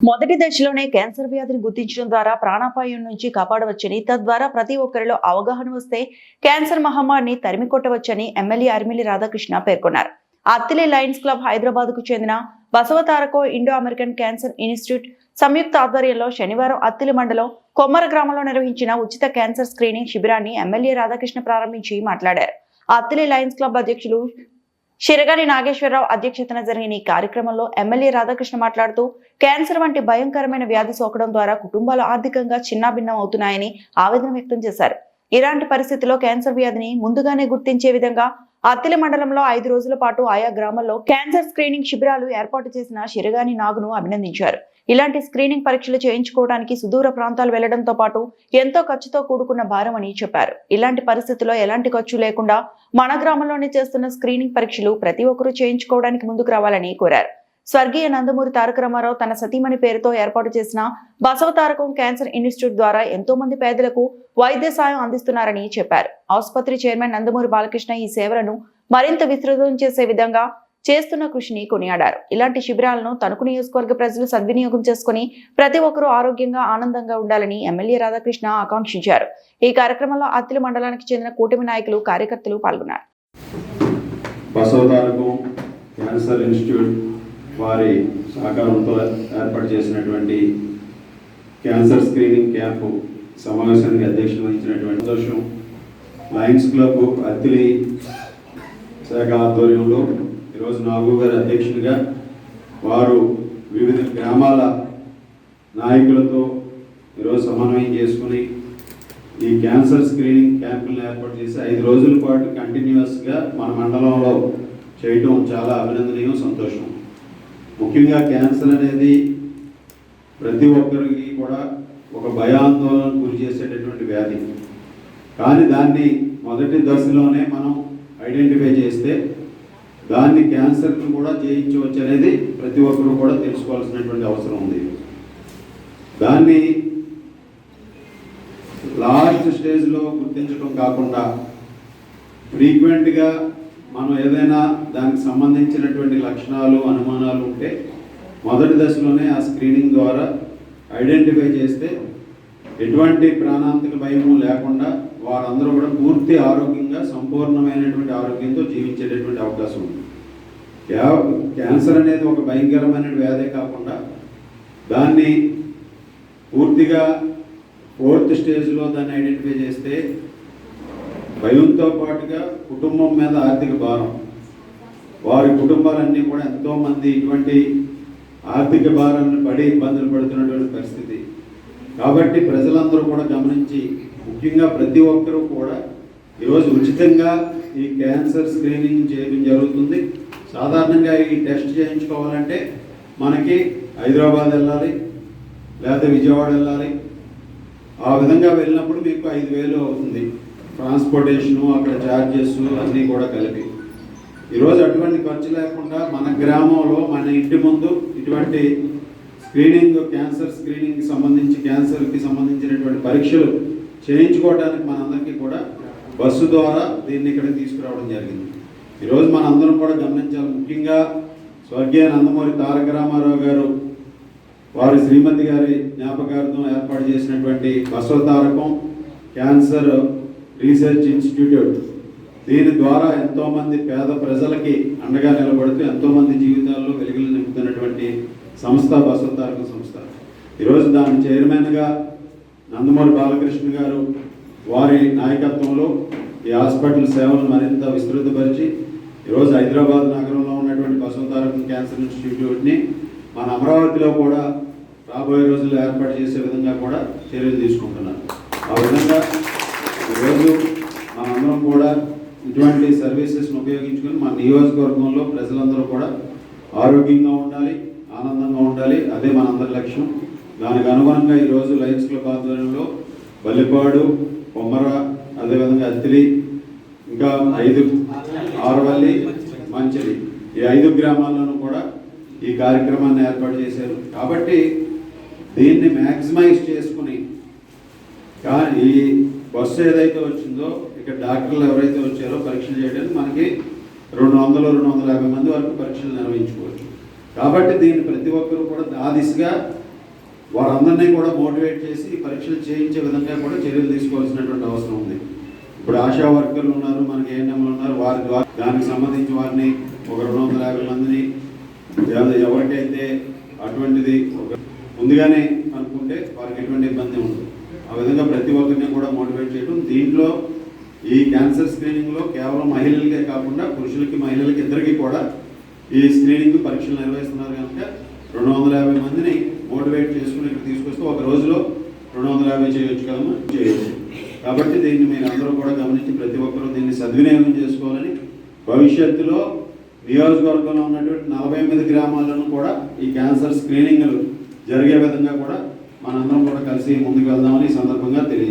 మొదటి దశలోనే క్యాన్సర్ వ్యాధిని గుర్తించడం ద్వారా ప్రాణాపాయం నుంచి కాపాడవచ్చని, తద్వారా ప్రతి ఒక్కరిలో అవగాహన వస్తే క్యాన్సర్ మహమ్మారిని తరిమికొట్టవచ్చని ఎమ్మెల్యే అరిమిల్లి రాధాకృష్ణ పేర్కొన్నారు. అత్తిలి లయన్స్ క్లబ్ హైదరాబాద్ కు చెందిన Basavatarakam Indo American cancer institute సంయుక్త ఆధ్వర్యంలో శనివారం అత్తిలి మండలం కొమ్మర గ్రామంలో నిర్వహించిన ఉచిత క్యాన్సర్ స్క్రీనింగ్ శిబిరాన్ని ఎమ్మెల్యే రాధాకృష్ణ ప్రారంభించి మాట్లాడారు. అత్తిలి లయన్స్ క్లబ్ అధ్యక్షులు శిరగాని నాగేశ్వరరావు అధ్యక్షతన జరిగిన ఈ కార్యక్రమంలో ఎమ్మెల్యే రాధాకృష్ణ మాట్లాడుతూ, క్యాన్సర్ వంటి భయంకరమైన వ్యాధి సోకడం ద్వారా కుటుంబాలు ఆర్థికంగా చిన్నాభిన్నం అవుతున్నాయని ఆవేదన వ్యక్తం చేశారు. ఇలాంటి పరిస్థితిలో క్యాన్సర్ వ్యాధిని ముందుగానే గుర్తించే విధంగా అత్తిలి మండలంలో 5 రోజుల పాటు ఆయా గ్రామాల్లో క్యాన్సర్ స్క్రీనింగ్ శిబిరాలు ఏర్పాటు చేసిన శిరగాని నాగును అభినందించారు. ఇలాంటి స్క్రీనింగ్ పరీక్షలు చేయించుకోవడానికి సుదూర ప్రాంతాలు వెళ్లడంతో పాటు ఎంతో ఖర్చుతో కూడుకున్న భారమని చెప్పారు. ఇలాంటి పరిస్థితుల్లో ఎలాంటి ఖర్చు లేకుండా మన గ్రామంలోనే చేస్తున్న స్క్రీనింగ్ పరీక్షలు ప్రతి ఒక్కరూ చేయించుకోవడానికి ముందుకు రావాలని కోరారు. స్వర్గీయ నందమూరి తారక రామారావు తన సతీమణి పేరుతో ఏర్పాటు చేసిన బసవతారకం క్యాన్సర్ ఇన్స్టిట్యూట్ ద్వారా ఎంతో మంది పేదలకు వైద్య సాయం అందిస్తున్నారని చెప్పారు. ఆసుపత్రి చైర్మన్ నందమూరి బాలకృష్ణ ఈ సేవలను మరింత విస్తృతం చేసే విధంగా చేస్తున్న కృషిని కొనియాడారు. ఇలాంటి శిబిరాలను తణుకు నియోజకవర్గ ప్రజలు సద్వినియోగం చేసుకుని ప్రతి ఒక్కరూ ఆరోగ్యంగా ఆనందంగా ఉండాలని ఎమ్మెల్యే రాధాకృష్ణ ఆకాంక్షించారు. ఈ కార్యక్రమంలో అత్తిలి మండలానికి చెందిన కూటమి నాయకులు, కార్యకర్తలు పాల్గొన్నారు. బసవతారకం క్యాన్సర్ ఇన్స్టిట్యూట్ వారి సహకారంతో ఏర్పాటు చేసినటువంటి క్యాన్సర్ స్క్రీనింగ్ క్యాంపు సమావేశానికి అధ్యక్షత వహించినటువంటి సంతోషం. లయన్స్ క్లబ్ అత్తిలి శాఖ ఆధ్వర్యంలో ఈరోజు నాగు గారి అధ్యక్షుడిగా వారు వివిధ గ్రామాల నాయకులతో ఈరోజు సమన్వయం చేసుకుని ఈ క్యాన్సర్ స్క్రీనింగ్ క్యాంపులను ఏర్పాటు చేసి 5 రోజుల పాటు కంటిన్యూస్గా మన మండలంలో చేయటం చాలా అభినందనీయం, సంతోషం. ముఖ్యంగా క్యాన్సర్ అనేది ప్రతి ఒక్కరికి కూడా ఒక భయాందోళనకు గురి చేసేటటువంటి వ్యాధి. కానీ దాన్ని మొదటి దశలోనే మనం ఐడెంటిఫై చేస్తే దాన్ని క్యాన్సర్ని కూడా జయించవచ్చు అనేది ప్రతి ఒక్కరూ కూడా తెలుసుకోవాల్సినటువంటి అవసరం ఉంది. దాన్ని లాస్ట్ స్టేజ్లో గుర్తించడం కాకుండా ఫ్రీక్వెంట్గా మనం ఏదైనా దానికి సంబంధించినటువంటి లక్షణాలు, అనుమానాలు ఉంటే మొదటి దశలోనే ఆ స్క్రీనింగ్ ద్వారా ఐడెంటిఫై చేస్తే ఎటువంటి ప్రాణాంతక భయము లేకుండా వారందరూ కూడా పూర్తి ఆరోగ్యంగా, సంపూర్ణమైనటువంటి ఆరోగ్యంతో జీవించేటటువంటి అవకాశం ఉంది. క్యాన్సర్ అనేది ఒక భయంకరమైన వ్యాధే కాకుండా దాన్ని పూర్తిగా 4th స్టేజ్లో దాన్ని ఐడెంటిఫై చేస్తే భయంతో పాటుగా కుటుంబం మీద ఆర్థిక భారం, వారి కుటుంబాలన్నీ కూడా ఎంతోమంది ఇటువంటి ఆర్థిక భారాన్ని పడి ఇబ్బందులు పడుతున్నటువంటి పరిస్థితి. కాబట్టి ప్రజలందరూ కూడా గమనించి, ముఖ్యంగా ప్రతి ఒక్కరూ కూడా ఈరోజు ఉచితంగా ఈ క్యాన్సర్ స్క్రీనింగ్ చేయడం జరుగుతుంది. సాధారణంగా ఈ టెస్ట్ చేయించుకోవాలంటే మనకి హైదరాబాద్ వెళ్ళాలి, లేదా విజయవాడ వెళ్ళాలి. ఆ విధంగా వెళ్ళినప్పుడు మీకు 5,000 అవుతుంది ట్రాన్స్పోర్టేషను, అక్కడ ఛార్జెస్ అన్నీ కూడా కలిపి. ఈరోజు అటువంటి ఖర్చు లేకుండా మన గ్రామంలో, మన ఇంటి ముందు ఇటువంటి స్క్రీనింగ్, క్యాన్సర్ స్క్రీనింగ్కి సంబంధించి, క్యాన్సర్కి సంబంధించినటువంటి పరీక్షలు చేయించుకోవడానికి మనందరికీ కూడా బస్సు ద్వారా దీన్ని ఇక్కడ తీసుకురావడం జరిగింది. ఈరోజు మనందరం కూడా గమనించాలి. ముఖ్యంగా స్వర్గీయ నందమూరి తారక రామారావు గారు వారి శ్రీమతి గారి జ్ఞాపకార్థం ఏర్పాటు చేసినటువంటి బసవతారకం క్యాన్సర్ రీసెర్చ్ ఇన్స్టిట్యూట్, దీని ద్వారా ఎంతోమంది పేద ప్రజలకి అండగా నిలబడుతూ ఎంతోమంది జీవితాల్లో వెలుగులు నింపుతున్నటువంటి సంస్థ బసవతారకం సంస్థ. ఈరోజు దాని చైర్మన్గా నందమూరి బాలకృష్ణ గారు వారి నాయకత్వంలో ఈ హాస్పిటల్ సేవలను మరింత విస్తృతపరిచి ఈరోజు హైదరాబాద్ నగరంలో ఉన్నటువంటి బసవతారకం క్యాన్సర్ ఇన్స్టిట్యూట్ని మన అమరావతిలో కూడా రాబోయే రోజుల్లో ఏర్పాటు చేసే విధంగా కూడా చర్యలు తీసుకుంటున్నారు. ఆ విధంగా ఈరోజు మనందరం కూడా ఇటువంటి సర్వీసెస్ను ఉపయోగించుకొని మన నియోజకవర్గంలో ప్రజలందరూ కూడా ఆరోగ్యంగా ఉండాలి, ఆనందంగా ఉండాలి. అదే మనందరి లక్ష్యం. దానికి అనుగుణంగా ఈరోజు లయన్స్ క్లబ్ ఆధ్వర్యంలో బల్లిపాడు, కొమ్మర, అదేవిధంగా అత్తిలి, ఇంకా 5 ఆరవల్లి, మంచిలి, ఈ 5 గ్రామాల్లోనూ కూడా ఈ కార్యక్రమాన్ని ఏర్పాటు చేశారు. కాబట్టి దీన్ని మ్యాక్సిమైజ్ చేసుకుని, కానీ ఈ బస్సు ఏదైతే వచ్చిందో ఇక్కడ డాక్టర్లు ఎవరైతే వచ్చారో పరీక్షలు చేయడానికి మనకి 200-250 మంది వరకు పరీక్షలు నిర్వహించుకోవచ్చు. కాబట్టి దీన్ని ప్రతి ఒక్కరూ కూడా ఆ దిశగా వారందరినీ కూడా మోటివేట్ చేసి ఈ పరీక్షలు చేయించే విధంగా కూడా చర్యలు తీసుకోవాల్సినటువంటి అవసరం ఉంది. ఇప్పుడు ఆశా వర్కర్లు ఉన్నారు, మనకి ఏఎన్ఎంలు ఉన్నారు, వారి ద్వారా దానికి సంబంధించి వారిని ఒక 250 మందిని ఎవరికైతే అటువంటిది ముందుగానే అనుకుంటే వారికి ఎటువంటి ఇబ్బంది ఉండదు. ఆ విధంగా ప్రతి ఒక్కరిని కూడా మోటివేట్ చేయడం. దీంట్లో ఈ క్యాన్సర్ స్క్రీనింగ్లో కేవలం మహిళలకే కాకుండా పురుషులకి మహిళలకి ఇద్దరికి కూడా ఈ స్క్రీనింగ్ పరీక్షలు నిర్వహిస్తున్నారు కనుక 250 మందిని మోటివేట్ చేసుకుని ఇక్కడ తీసుకొస్తే ఒక రోజులో 250 చేయొచ్చు. కాబట్టి దీన్ని మీరు అందరూ కూడా గమనించి ప్రతి ఒక్కరూ దీన్ని సద్వినియోగం చేసుకోవాలని, భవిష్యత్తులో నియోజకవర్గంలో ఉన్నటువంటి 48 గ్రామాలను కూడా ఈ క్యాన్సర్ స్క్రీనింగ్లు జరిగే విధంగా కూడా మనందరం కూడా కలిసి ముందుకు వెళ్దామని ఈ సందర్భంగా తెలియజేస్తాం.